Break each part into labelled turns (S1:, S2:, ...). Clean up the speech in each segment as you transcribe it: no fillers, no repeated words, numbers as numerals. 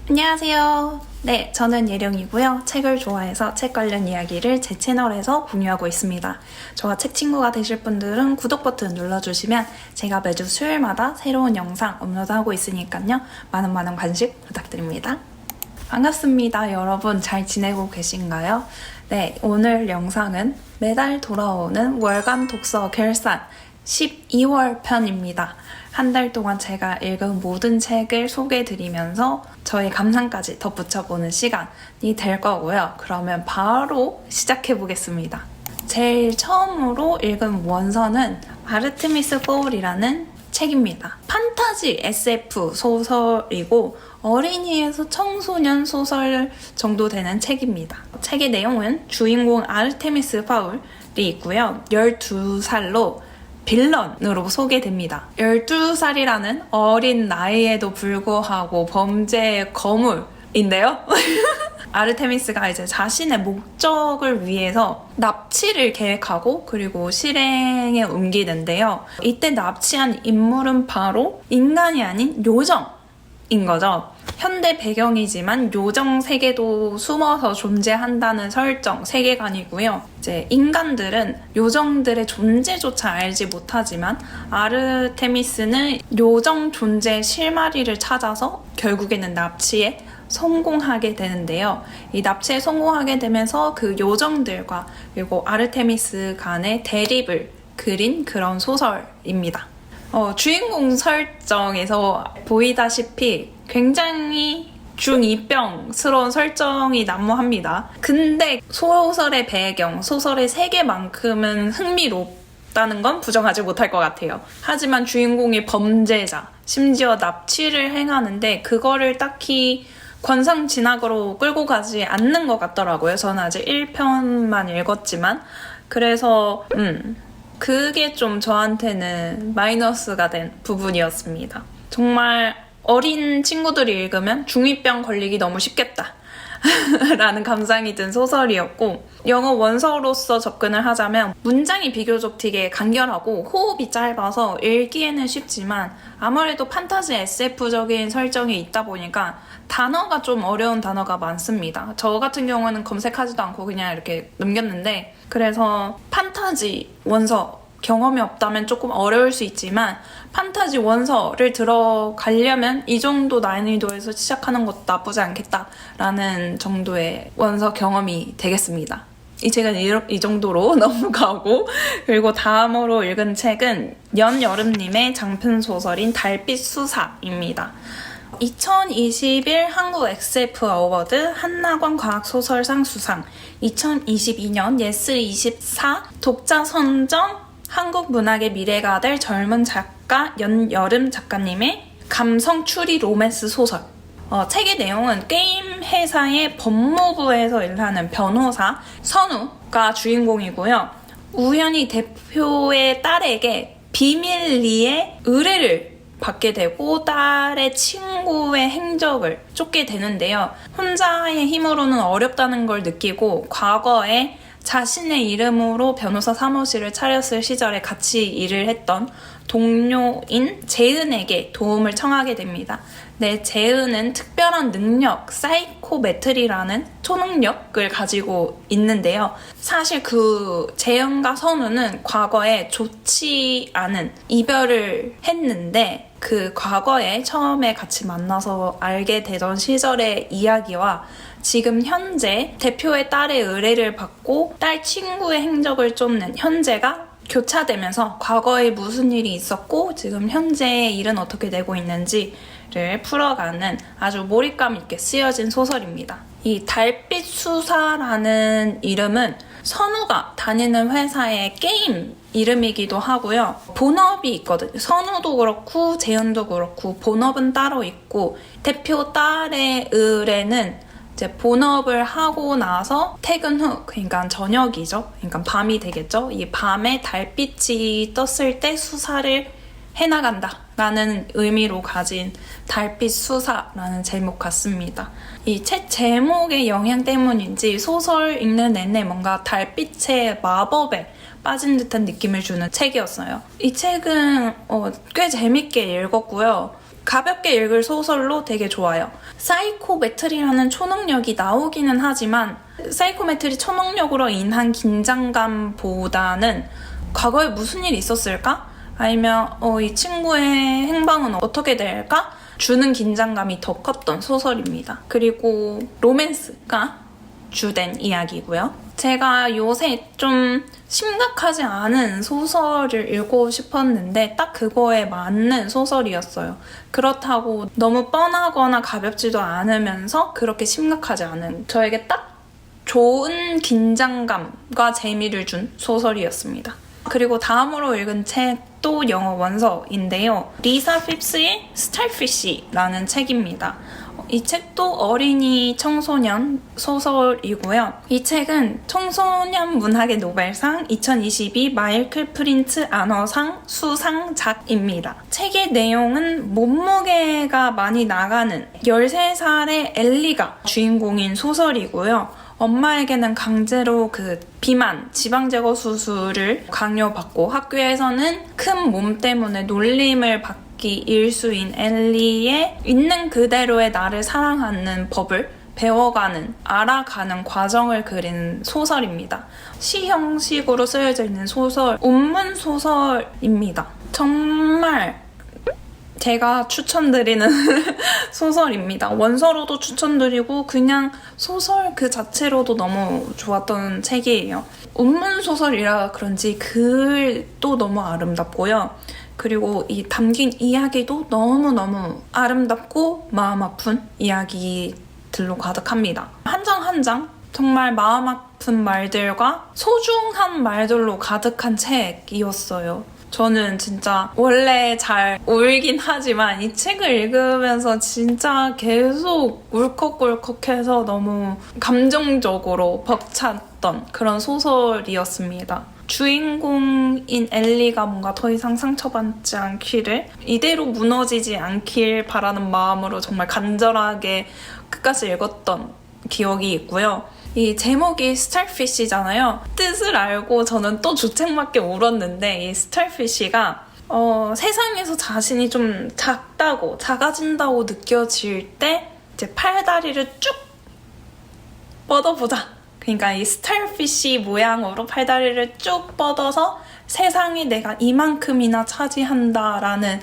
S1: 안녕하세요. 네, 저는 예령이고요. 책을 좋아해서 책 관련 이야기를 제 채널에서 공유하고 있습니다. 저와 책 친구가 되실 분들은 구독 버튼 눌러주시면 제가 매주 수요일마다 새로운 영상 업로드하고 있으니까요. 많은 관심 부탁드립니다. 반갑습니다. 여러분 잘 지내고 계신가요? 네, 오늘 영상은 매달 돌아오는 월간 독서 결산 12월 편입니다. 한 달 동안 제가 읽은 모든 책을 소개해드리면서 저의 감상까지 덧붙여보는 시간이 될 거고요. 그러면 바로 시작해보겠습니다. 제일 처음으로 읽은 원서는 아르테미스 포울이라는 책입니다. 판타지 SF 소설이고 어린이에서 청소년 소설 정도 되는 책입니다. 책의 내용은 주인공 아르테미스 파울이 있고요. 12살로 빌런으로 소개됩니다. 12살이라는 어린 나이에도 불구하고 범죄의 거물인데요. 아르테미스가 이제 자신의 목적을 위해서 납치를 계획하고 그리고 실행에 옮기는데요. 이때 납치한 인물은 바로 인간이 아닌 요정인 거죠. 현대 배경이지만 요정 세계도 숨어서 존재한다는 설정, 세계관이고요. 이제 인간들은 요정들의 존재조차 알지 못하지만 아르테미스는 요정 존재 실마리를 찾아서 결국에는 납치에 성공하게 되는데요. 이 납치에 성공하게 되면서 그 요정들과 그리고 아르테미스 간의 대립을 그린 그런 소설입니다. 주인공 설정에서 보이다시피 굉장히 중2병스러운 설정이 난무합니다. 근데 소설의 배경, 소설의 세계만큼은 흥미롭다는 건 부정하지 못할 것 같아요. 하지만 주인공이 범죄자, 심지어 납치를 행하는데 그거를 딱히 권상진학으로 끌고 가지 않는 것 같더라고요. 저는 아직 1편만 읽었지만 그래서 그게 좀 저한테는 마이너스가 된 부분이었습니다. 정말 어린 친구들이 읽으면 중2병 걸리기 너무 쉽겠다 라는 감상이 든 소설이었고, 영어 원서로서 접근을 하자면 문장이 비교적 되게 간결하고 호흡이 짧아서 읽기에는 쉽지만 아무래도 판타지 SF적인 설정이 있다 보니까 단어가 좀 어려운 단어가 많습니다. 저 같은 경우는 검색하지도 않고 그냥 이렇게 넘겼는데, 그래서 판타지 원서 경험이 없다면 조금 어려울 수 있지만 판타지 원서를 들어가려면 이 정도 난이도에서 시작하는 것도 나쁘지 않겠다라는 정도의 원서 경험이 되겠습니다. 이 책은 이 정도로 넘어가고, 그리고 다음으로 읽은 책은 연여름님의 장편 소설인 달빛 수사입니다. 2021 한국 SF 어워드 한나관 과학소설상 수상, 2022년 예스24 독자 선정 한국 문학의 미래가 될 젊은 작가 연여름 작가님의 감성 추리 로맨스 소설. 책의 내용은 게임 회사의 법무부에서 일하는 변호사 선우가 주인공이고요. 우연히 대표의 딸에게 비밀리에 의뢰를 받게 되고 딸의 친구의 행적을 쫓게 되는데요. 혼자의 힘으로는 어렵다는 걸 느끼고 과거에 자신의 이름으로 변호사 사무실을 차렸을 시절에 같이 일을 했던 동료인 재은에게 도움을 청하게 됩니다. 네, 재은은 특별한 능력, 사이코메트리라는 초능력을 가지고 있는데요. 사실 그 재은과 선우는 과거에 좋지 않은 이별을 했는데 그 과거에 처음에 같이 만나서 알게 되던 시절의 이야기와 지금 현재 대표의 딸의 의뢰를 받고 딸 친구의 행적을 쫓는 현재가 교차되면서 과거에 무슨 일이 있었고 지금 현재의 일은 어떻게 되고 있는지를 풀어가는 아주 몰입감 있게 쓰여진 소설입니다. 이 달빛 수사라는 이름은 선우가 다니는 회사의 게임 이름이기도 하고요. 본업이 있거든요. 선우도 그렇고 재현도 그렇고 본업은 따로 있고, 대표 딸의 의뢰는 이제 본업을 하고 나서 퇴근 후, 그러니까 저녁이죠. 그러니까 밤이 되겠죠. 이 밤에 달빛이 떴을 때 수사를 해나간다 라는 의미로 가진 달빛 수사라는 제목 같습니다. 이 책 제목의 영향 때문인지 소설 읽는 내내 뭔가 달빛의 마법에 빠진 듯한 느낌을 주는 책이었어요. 이 책은 꽤 재밌게 읽었고요. 가볍게 읽을 소설로 되게 좋아요. 사이코메트리라는 초능력이 나오기는 하지만 사이코메트리 초능력으로 인한 긴장감보다는 과거에 무슨 일이 있었을까? 아니면 이 친구의 행방은 어떻게 될까? 주는 긴장감이 더 컸던 소설입니다. 그리고 로맨스가 주된 이야기고요. 제가 요새 좀 심각하지 않은 소설을 읽고 싶었는데 딱 그거에 맞는 소설이었어요. 그렇다고 너무 뻔하거나 가볍지도 않으면서 그렇게 심각하지 않은 저에게 딱 좋은 긴장감과 재미를 준 소설이었습니다. 그리고 다음으로 읽은 책도 영어 원서인데요. 리사 핍스의 스타피쉬라는 책입니다. 이 책도 어린이 청소년 소설이고요. 이 책은 청소년 문학의 노벨상 2022 마이클 프린츠 아너상 수상작입니다. 책의 내용은 몸무게가 많이 나가는 13살의 엘리가 주인공인 소설이고요. 엄마에게는 강제로 비만, 지방 제거 수술을 강요받고 학교에서는 큰 몸 때문에 놀림을 받기 일수인 엘리의 있는 그대로의 나를 사랑하는 법을 배워가는, 알아가는 과정을 그리는 소설입니다. 시 형식으로 쓰여져 있는 소설, 운문 소설입니다. 정말 제가 추천드리는 소설입니다. 원서로도 추천드리고 그냥 소설 그 자체로도 너무 좋았던 책이에요. 운문소설이라 그런지 글도 너무 아름답고요. 그리고 이 담긴 이야기도 너무너무 아름답고 마음 아픈 이야기들로 가득합니다. 한 장 한 장 정말 마음 아픈 말들과 소중한 말들로 가득한 책이었어요. 저는 진짜 원래 잘 울긴 하지만 이 책을 읽으면서 진짜 계속 울컥울컥해서 너무 감정적으로 벅찼던 그런 소설이었습니다. 주인공인 엘리가 뭔가 더 이상 상처받지 않기를, 이대로 무너지지 않길 바라는 마음으로 정말 간절하게 끝까지 읽었던 기억이 있고요. 이 제목이 스타피쉬잖아요. 뜻을 알고 저는 또 조책맞게 울었는데, 이 스타피쉬가 세상에서 자신이 좀 작아진다고 느껴질 때 이제 팔다리를 쭉 뻗어보자. 그러니까 이 스타피쉬 모양으로 팔다리를 쭉 뻗어서 세상에 내가 이만큼이나 차지한다라는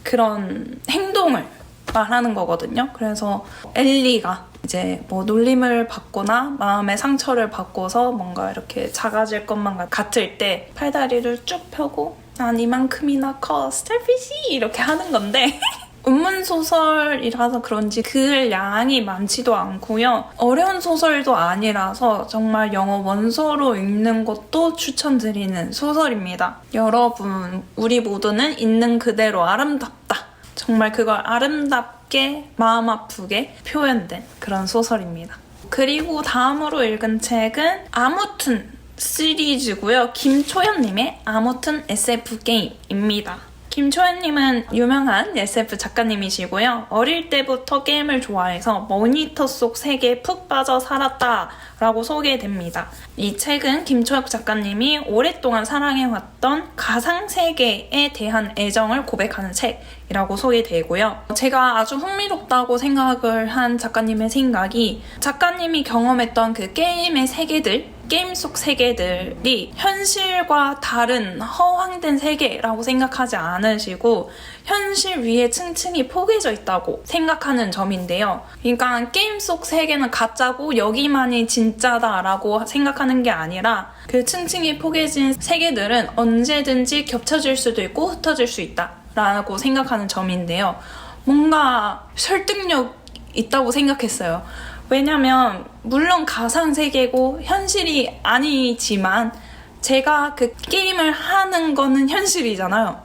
S1: 그런 행동을 말하는 거거든요. 그래서 엘리가 이제 뭐 놀림을 받거나 마음의 상처를 받고서 뭔가 이렇게 작아질 것만 같을 때 팔다리를 쭉 펴고 난 이만큼이나 커 스타피쉬 이렇게 하는 건데 운문소설이라서 그런지 글 양이 많지도 않고요. 어려운 소설도 아니라서 정말 영어 원서로 읽는 것도 추천드리는 소설입니다. 여러분, 우리 모두는 있는 그대로 아름답다. 정말 그걸 아름답게 마음 아프게 표현된 그런 소설입니다. 그리고 다음으로 읽은 책은 아무튼 시리즈고요. 김초연님의 아무튼 SF 게임입니다. 김초연님은 유명한 SF 작가님이시고요. 어릴 때부터 게임을 좋아해서 모니터 속 세계에 푹 빠져 살았다 라고 소개됩니다. 이 책은 김초연 작가님이 오랫동안 사랑해왔던 가상세계에 대한 애정을 고백하는 책이라고 소개되고요. 제가 아주 흥미롭다고 생각을 한 작가님의 생각이, 작가님이 경험했던 그 게임의 세계들, 게임 속 세계들이 현실과 다른 허황된 세계라고 생각하지 않으시고 현실 위에 층층이 포개져 있다고 생각하는 점인데요. 그러니까 게임 속 세계는 가짜고 여기만이 진짜다라고 생각하는 게 아니라 그 층층이 포개진 세계들은 언제든지 겹쳐질 수도 있고 흩어질 수 있다라고 생각하는 점인데요. 뭔가 설득력 있다고 생각했어요. 왜냐면 물론 가상세계고 현실이 아니지만 제가 그 게임을 하는 거는 현실이잖아요.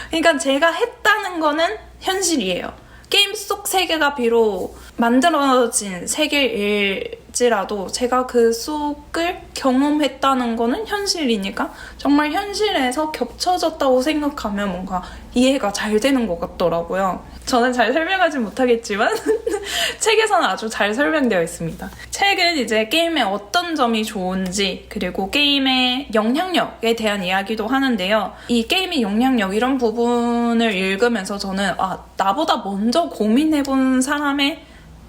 S1: 그러니까 제가 했다는 거는 현실이에요. 게임 속 세계가 비록 만들어진 세계일 할지라도 제가 그 속을 경험했다는 거는 현실이니까 정말 현실에서 겹쳐졌다고 생각하면 뭔가 이해가 잘 되는 것 같더라고요. 저는 잘 설명하지 못하겠지만 책에서는 아주 잘 설명되어 있습니다. 책은 이제 게임의 어떤 점이 좋은지 그리고 게임의 영향력에 대한 이야기도 하는데요. 이 게임의 영향력 이런 부분을 읽으면서 저는 나보다 먼저 고민해본 사람의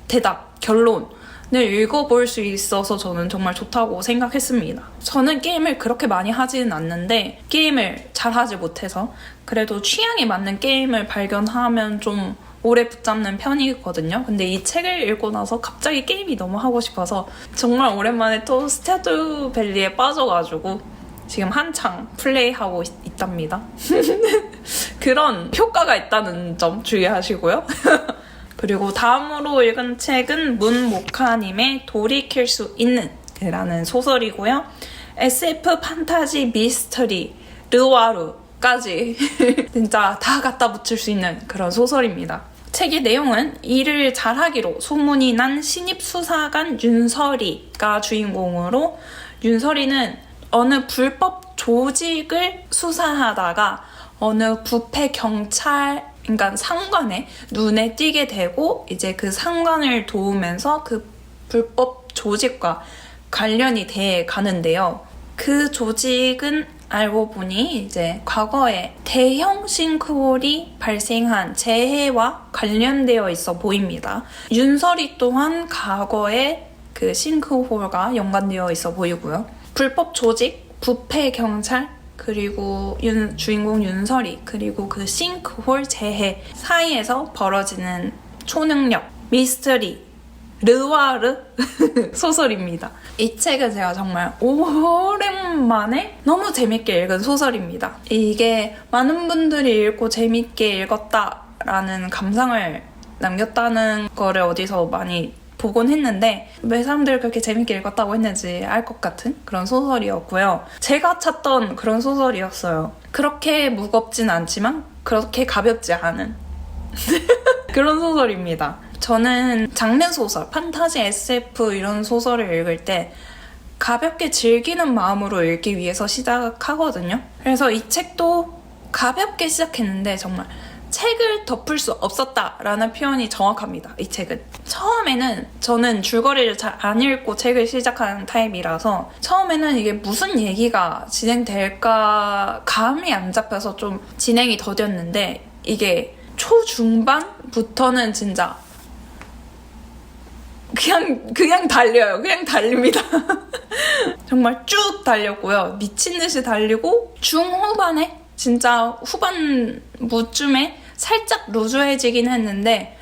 S1: 대답, 결론을 읽어볼 수 있어서 저는 정말 좋다고 생각했습니다. 저는 게임을 그렇게 많이 하지는 않는데 게임을 잘 하지 못해서 그래도 취향에 맞는 게임을 발견하면 좀 오래 붙잡는 편이거든요. 근데 이 책을 읽고 나서 갑자기 게임이 너무 하고 싶어서 정말 오랜만에 또 스타듀 밸리에 빠져가지고 지금 한창 플레이하고 있답니다. 그런 효과가 있다는 점 주의하시고요. 그리고 다음으로 읽은 책은 문모카님의 돌이킬 수 있는 라는 소설이고요. SF 판타지 미스터리 르와르까지 진짜 다 갖다 붙일 수 있는 그런 소설입니다. 책의 내용은 일을 잘하기로 소문이 난 신입수사관 윤설이가 주인공으로, 윤설이는 어느 불법 조직을 수사하다가 어느 부패 경찰, 그러니까 상관의 눈에 띄게 되고 이제 그 상관을 도우면서 그 불법 조직과 관련이 돼 가는데요. 그 조직은 알고 보니 이제 과거에 대형 싱크홀이 발생한 재해와 관련되어 있어 보입니다. 윤설이 또한 과거에 그 싱크홀과 연관되어 있어 보이고요. 불법 조직, 부패 경찰, 그리고 주인공 윤설이, 그리고 그 싱크홀 재해 사이에서 벌어지는 초능력, 미스터리, 르와르 소설입니다. 이 책은 제가 정말 오랜만에 너무 재밌게 읽은 소설입니다. 이게 많은 분들이 읽고 재밌게 읽었다라는 감상을 남겼다는 거를 어디서 많이 보곤 했는데 왜 사람들이 그렇게 재밌게 읽었다고 했는지 알 것 같은 그런 소설이었고요. 제가 찾던 그런 소설이었어요. 그렇게 무겁진 않지만 그렇게 가볍지 않은 그런 소설입니다. 저는 장르 소설, 판타지, SF 이런 소설을 읽을 때 가볍게 즐기는 마음으로 읽기 위해서 시작하거든요. 그래서 이 책도 가볍게 시작했는데 정말 책을 덮을 수 없었다라는 표현이 정확합니다. 이 책은. 처음에는 저는 줄거리를 잘 안 읽고 책을 시작하는 타입이라서 처음에는 이게 무슨 얘기가 진행될까 감이 안 잡혀서 좀 진행이 더뎠는데 이게 초중반부터는 진짜 그냥 달려요. 그냥 달립니다. 정말 쭉 달렸고요. 미친 듯이 달리고 중후반에 진짜 후반부쯤에 살짝 루즈해지긴 했는데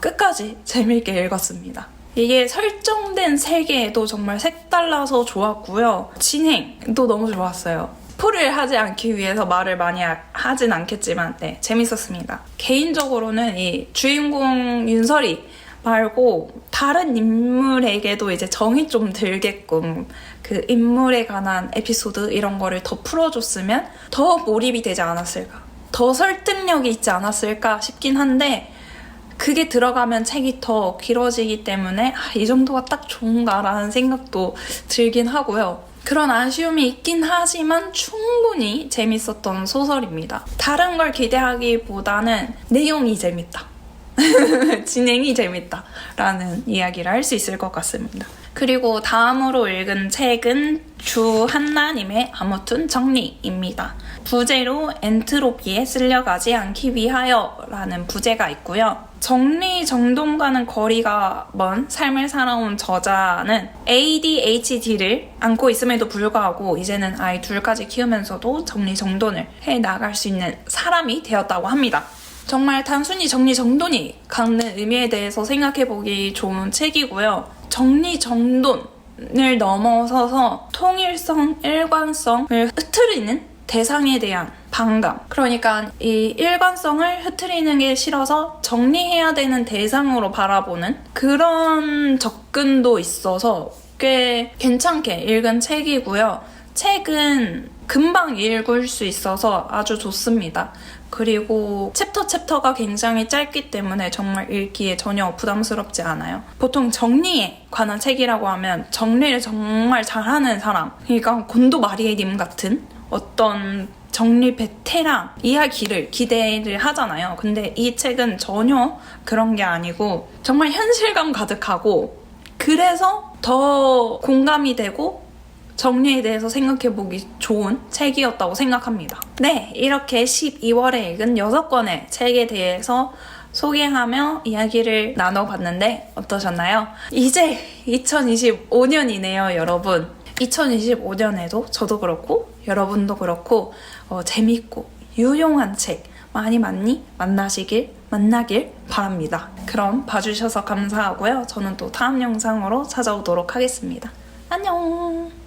S1: 끝까지 재밌게 읽었습니다. 이게 설정된 세계도 정말 색달라서 좋았고요. 진행도 너무 좋았어요. 스포를 하지 않기 위해서 말을 많이 하진 않겠지만 네, 재밌었습니다. 개인적으로는 이 주인공 윤설이 말고 다른 인물에게도 이제 정이 좀 들게끔 그 인물에 관한 에피소드 이런 거를 더 풀어줬으면 더 몰입이 되지 않았을까, 더 설득력이 있지 않았을까 싶긴 한데 그게 들어가면 책이 더 길어지기 때문에 이 정도가 딱 좋은가라는 생각도 들긴 하고요. 그런 아쉬움이 있긴 하지만 충분히 재밌었던 소설입니다. 다른 걸 기대하기보다는 내용이 재밌다. 진행이 재밌다라는 이야기를 할 수 있을 것 같습니다. 그리고 다음으로 읽은 책은 주한나님의 아무튼 정리입니다. 부제로 엔트로피에 쓸려가지 않기 위하여 라는 부제가 있고요. 정리정돈과는 거리가 먼 삶을 살아온 저자는 ADHD를 안고 있음에도 불구하고 이제는 아이 둘까지 키우면서도 정리정돈을 해나갈 수 있는 사람이 되었다고 합니다. 정말 단순히 정리정돈이 갖는 의미에 대해서 생각해보기 좋은 책이고요. 정리정돈을 넘어서서 통일성, 일관성을 흐트리는 대상에 대한 반감. 그러니까 이 일관성을 흐트리는 게 싫어서 정리해야 되는 대상으로 바라보는 그런 접근도 있어서 꽤 괜찮게 읽은 책이고요. 책은 금방 읽을 수 있어서 아주 좋습니다. 그리고 챕터가 굉장히 짧기 때문에 정말 읽기에 전혀 부담스럽지 않아요. 보통 정리에 관한 책이라고 하면 정리를 정말 잘하는 사람, 그러니까 곤도 마리에님 같은 어떤 정리 베테랑 이야기를 기대를 하잖아요. 근데 이 책은 전혀 그런 게 아니고 정말 현실감 가득하고, 그래서 더 공감이 되고 정리에 대해서 생각해보기 좋은 책이었다고 생각합니다. 네, 이렇게 12월에 읽은 6권의 책에 대해서 소개하며 이야기를 나눠봤는데 어떠셨나요? 이제 2025년이네요, 여러분. 2025년에도 저도 그렇고 여러분도 그렇고 재밌고 유용한 책 많이 만나길 바랍니다. 그럼 봐주셔서 감사하고요. 저는 또 다음 영상으로 찾아오도록 하겠습니다. 안녕!